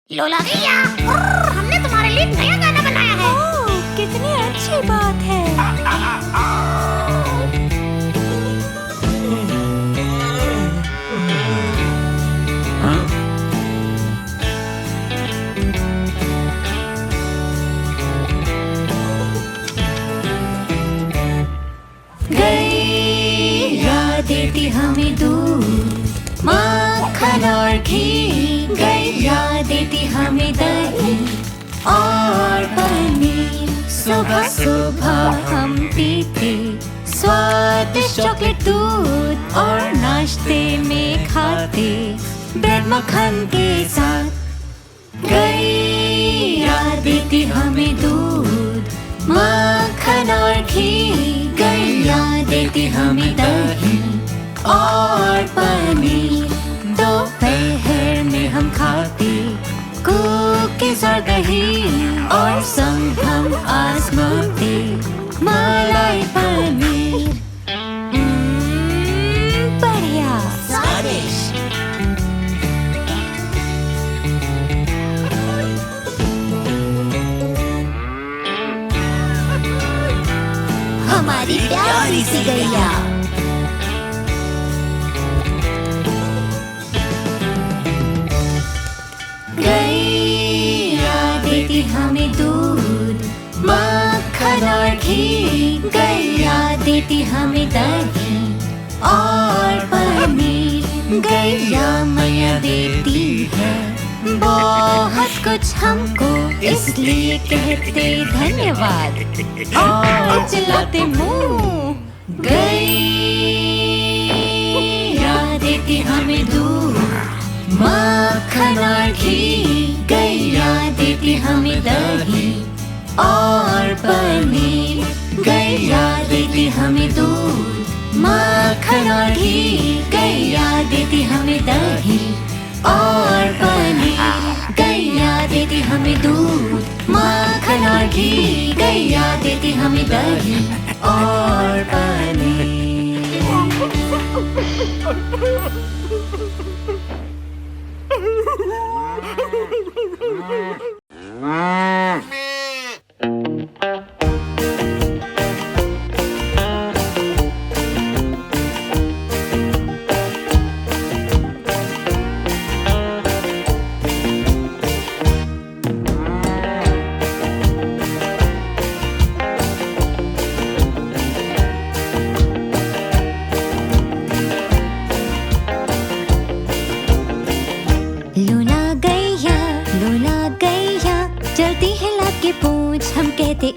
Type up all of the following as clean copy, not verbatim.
लोला भैया, हमने तुम्हारे लिए नया गाना बनाया है। ओह, कितनी अच्छी बात है। गैया देती हमें दूध, माखन और घी। गैया देती हमें दही और पनीर। सुबह सुबह हम पीते स्वादिष्ट चॉकलेट दूध और नाश्ते में खाते ब्रेड मक्खन के साथ। गैया देती हमें दूध, माखन और घी। गैया देती हमें दही और पनीर। दोपहर में हम खाते कुकीज़ और दही और संग हम आजमाते मलाई पनीर। बढ़िया, स्वादिष्ट। हमारी प्यारी सी गैया। गैया देती हमें दूध, माखन और घी। गैया देती हमें दही और पनीर। गैया मैया देती है बहुत कुछ हमको, इसलिए कहते धन्यवाद और चिल्लाते मुंह। गैया देती हमें दूध, माखन और घी। गैया देती हमें दही और पनीर। गैया देती हमें दूध, माखन और घी। गैया देती हमें दही और पनीर। गैया देती हमें दूध, माखन और घी। गैया देती हमें दही और पनीर।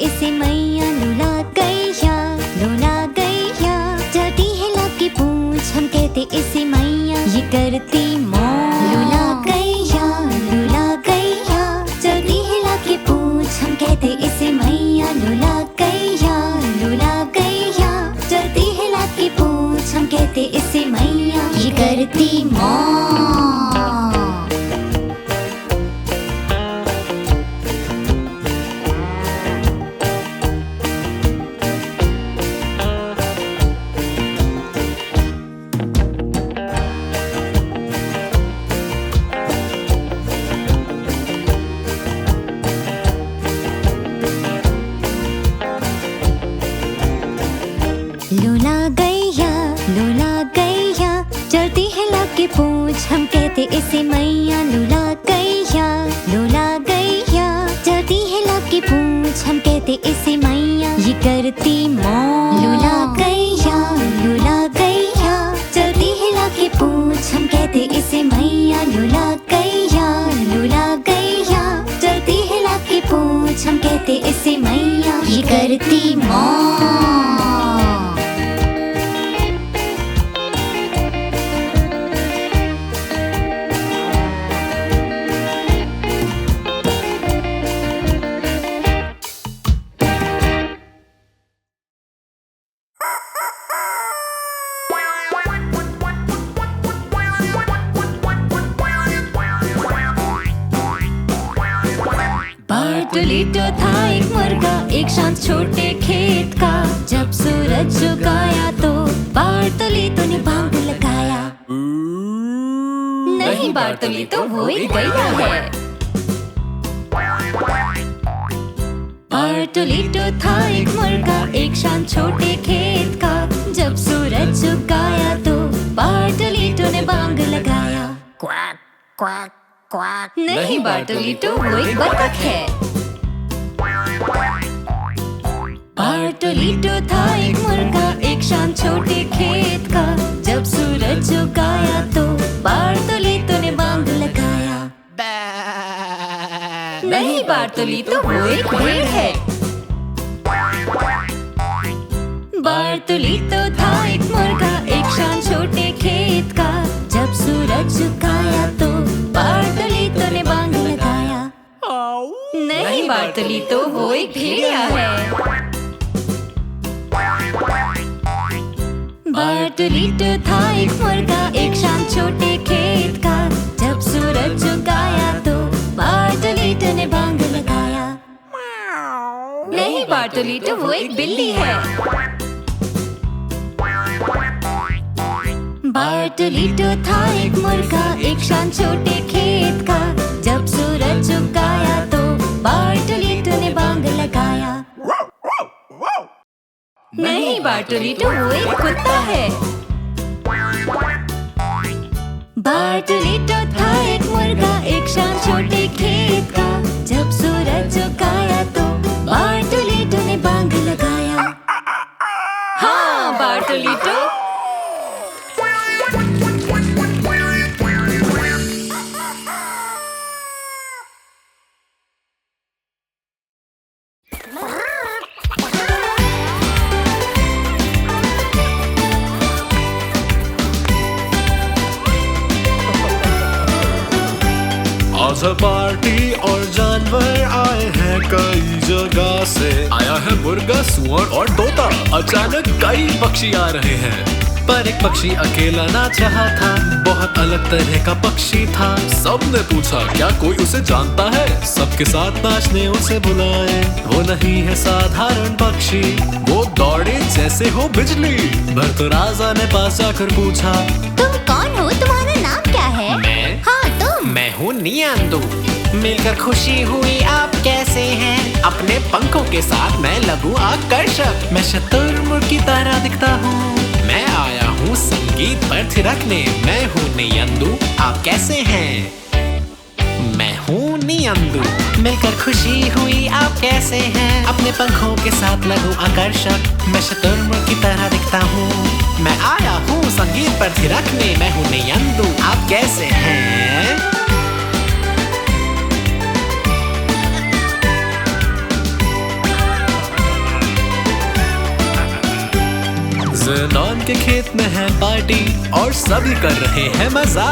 इसे मैया लोला गैया। लोला गैया चलती है लाके पूछ, हम कहते इसे मैया ये करती मौज। लोला गैया, लोला गैया चलती है लाके पूछ, हम कहते इसे मैया। लोला गैया, लोला गैया चलती है लाके पूछ, हम कहते इसे मैया ये करती मौज। लोला गैया चलती है लाके पूछ, हम कहते इसे मैया। लोला गैया, लोला गैया चलती है लाके पूछ, हम कहते इसे मैया ये करती मौज। लोला गैया, लोला गैया चलती है लाके पूछ, हम कहते इसे मैया। लोला गैया, लोला गैया चलती है लाके पूछ, हम कहते इसे मैया ये करती मौज। बार्टोलीटो था एक मुर्गा एक शांत छोटे खेत का। जब सूरज उगाया तो बार्टोलीटो ने बांग लगाया। नहीं बार्टोलीटो, वो एक गैया है। बार्टोलीटो था एक मुर्गा एक शान छोटे खेत का। जब सूरज झुकाया तो बार्टोलीटो ने बांग लगाया। Quack quack quack. नहीं बार्टोलीटो, वो एक बतख है। बार्टोलीटो था एक मुर्गा एक शान छोटे खेत का। जब सूरज झुकाया तो बार्टोलीटो ने बांग लगाया। नहीं बार्टोलीटो, वो एक भेड़ है। बार्टोलीटो था एक मुर्गा एक शान छोटे खेत का। जब सूरज झुकाया तो बार्टोलीटो ने बांग लगाया। नहीं बार्टोलीटो, वो एक भेड़िया है। बार्टोलीटो था एक मुर्गा एक शान छोटे खेत का। जब सूरज झुकाया तो बार्टोलीटो ने बांग लगाया। नहीं बार्टोलीटो, वो एक बिल्ली है। बार्टोलीटो था एक मुर्गा एक शान छोटे खेत का। जब सूरज झुकाया तो बार्टोलीटो ने बांग लगाया। नहीं बार्टोलीटो, वो एक कुत्ता है। बार्टोलीटो था एक मुर्गा एक शान छोटे खेत का। जब सूरज झुकाया तो बार्टोलीटो ने बांग लगाया। हाँ बार्टोलीटो। आज है पार्टी और जानवर आए हैं कई जगह से। आया है मुर्गा, सुअर और तोता। अचानक कई पक्षी आ रहे हैं, पर एक पक्षी अकेला नाच रहा था। बहुत अलग तरह का पक्षी था। सबने पूछा क्या कोई उसे जानता है। सबके साथ नाचने उसे बुलाए। वो नहीं है साधारण पक्षी, वो दौड़े जैसे हो बिजली। भर तो राजा ने पास जाकर पूछा, तुम कौन हो, तुम्हारा नाम क्या है? मैं? हाँ तुम। मैं हूँ नियांदू। मिलकर खुशी हुई, आप कैसे हैं? अपने पंखों के साथ मैं लगूं आकर्षक। मैं शुतुरमुर्ग की तरह दिखता हूँ। मैं आया हूँ संगीत पर थिरकने। मैं हूँ नियांदू, आप कैसे हैं? मैं हूँ नियांदू। मिलकर खुशी हुई, आप कैसे हैं? अपने पंखों के साथ लगूं आकर्षक। मैं शुतुरमुर्ग की तरह दिखता हूँ। मैं आया हूँ संगीत पर थिरकने। मैं हूँ नियांदू, आप कैसे हैं? ज़ेनान के खेत में है पार्टी और सभी कर रहे हैं मजा।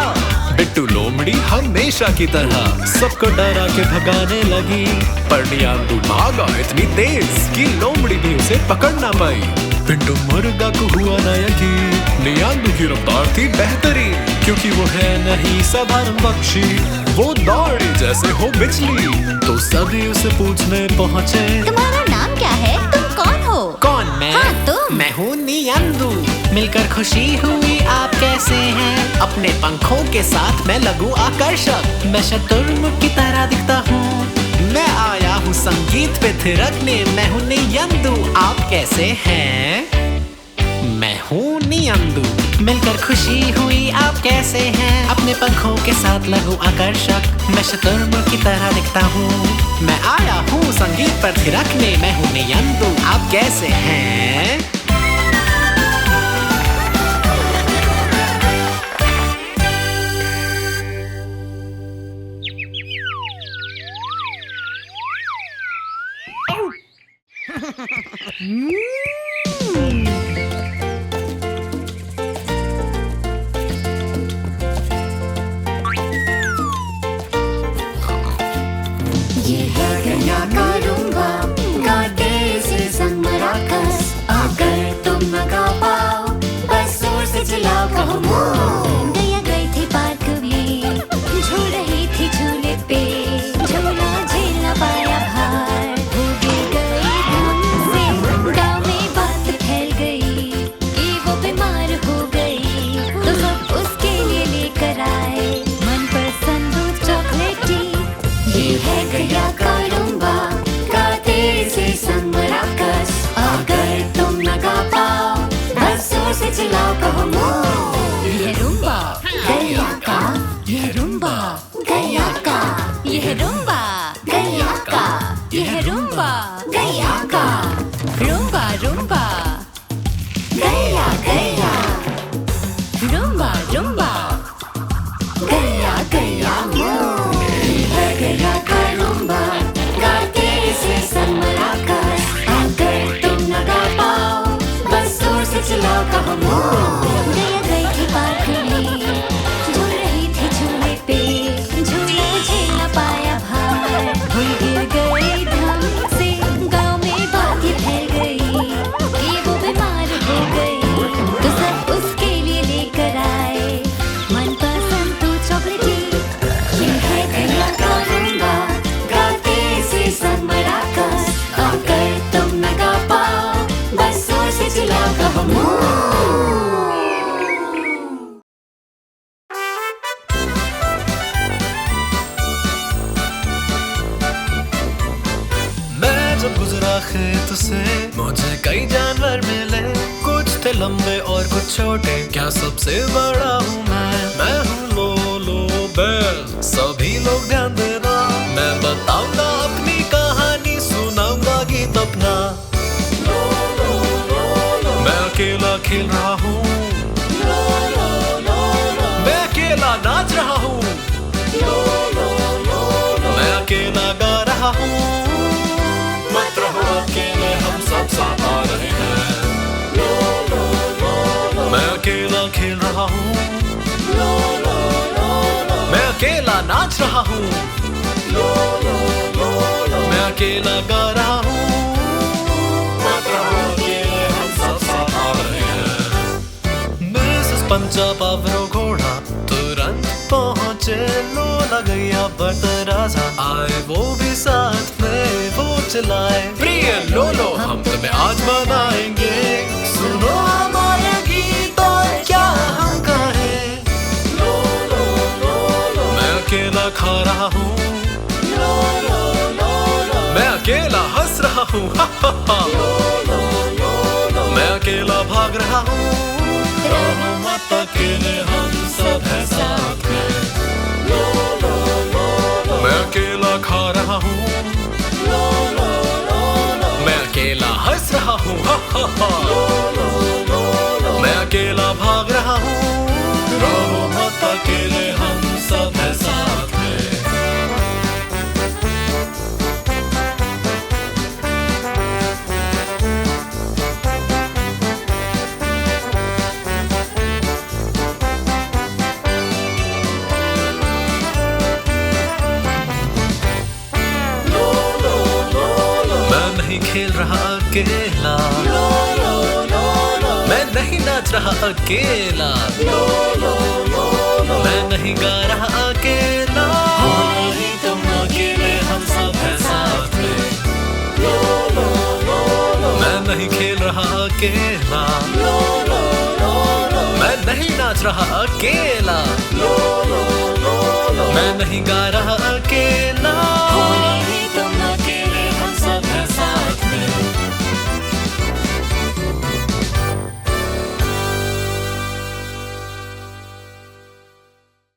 बिट्टू लोमड़ी हमेशा की तरह सबको डरा के भगाने लगी। पर नियांदू भागा इतनी तेज कि लोमड़ी भी उसे पकड़ ना पाई। पिंटू मुर्गा को हुआ ना यकीन, नियांदू की रफ्तार थी बेहतरीन। क्योंकि वो है नहीं साधारण पक्षी, वो दौड़े जैसे हो बिजली। तो सभी उसे पूछने पहुँचे, तुम्हारा नाम क्या है, तुम कौन हो? कौन मैं? हाँ तुम। मैं हूँ नियांदू। मिलकर खुशी हुई, आप कैसे हैं? अपने पंखों के साथ मैं लगूं आकर्षक। मैं शुतुरमुर्ग की तरह दिखता हूँ। मैं आया हूँ संगीत पे थिरकने। मैं हूँ नियांदू, आप कैसे हैं? मैं हूँ नियांदू। मिलकर खुशी हुई, आप कैसे हैं? अपने पंखों के साथ लगूं आकर्षक। मैं शुतुरमुर्ग की तरह दिखता हूँ। मैं आया हूँ संगीत पर थिरकने। मैं हूँ नियांदू, आप कैसे हैं? ये है गया का रूंगा, गाते से संग मराकस। अगर तुम न गा पाओ, बस जोर से चिल्लाओ, कहो मो। गया गई थी पार्क में, झूल रही थी झूले पे। झूला झेल न पाया भार, हो गई धुन से। गाँव में बात फैल गई कि वो बीमार हो गई। तो सब उसके लिए लेकर आए मनपसंद दूध चॉकलेटी। ये है गया का रूंबा, गाते से यह रुम्बा गैया का, यह रुम्बा गैया का, यह रुम्बा गैया का, यह रुम्बा गैया का। रुम्बा रुम्बा गैया गैया, रुम्बा रुम्बा गैया गैया है गैया का रुम्बा, गाते इसे सब मिलाकर। अगर तुम न गा पाओ बस जोर से चिल्लाओ कहो मो। गैया गई थी पार्क में, झूल रही थी झूले पे, झूला झेल न पाया भार। भूल गिर गई ढंग से, गाँव में बात ही फैल गई कि वो बीमार हो गई। तो सब उसके लिए लेकर आए मनपसंद तो चॉकलेटी। ये है गैया का रुम्बा, गाते इसे सब मिलाकर। अगर तुम न गा पाओ बस जोर से चिल्लाओ कहो मो। मैं जब गुजरा खेत से मुझे कई जानवर मिले, कुछ थे लंबे और कुछ छोटे, क्या सबसे बड़ा हूँ मैं हूँ लोलो बैल। सभी लोग ध्यान देना, मैं बताऊंगा अपनी कहानी, सुनाऊंगा गीत अपना। मैं अकेला खेल रहा हूँ, मैं अकेला नाच रहा हूँ, मैं अकेला गा रहा हूँ। मत रहो अकेले, हम सब साथ आ रहे हैं। मैं अकेला खेल रहा हूँ, मैं अकेला नाच रहा हूँ, मैं अकेला गा रहा हूँ। मत रहो अकेले, हम सब साथ आ रहे हैं। मिसेस पंचा पावरो घोड़ा तुरंत पहुँचे, लोला गैया बटराजा आए वो भी साथ में, वो चलाए प्रिय लोलो हम तुम्हें आज मनाएंगे। सुनो हमारे गीत और क्या हम कहें। मैं अकेला खा रहा हूँ, मैं अकेला हंस रहा हूँ, मैं अकेला भाग रहा हूँ। रहो मत अकेले, हम सब हैं साथ में। मैं अकेला खा रहा हूँ, मैं अकेला हंस रहा हूँ, मैं अकेला भाग रहा हूँ। रहो मत अकेले, हम सब हैं साथ में। मैं नहीं खेल रहा अकेला, मैं नहीं नाच रहा अकेला, मैं नहीं गा रहा अकेला। हो नहीं तुम अकेले, हम सब हैं साथ में। मैं नहीं खेल रहा अकेला, मैं नहीं नाच रहा अकेला, मैं नहीं गा रहा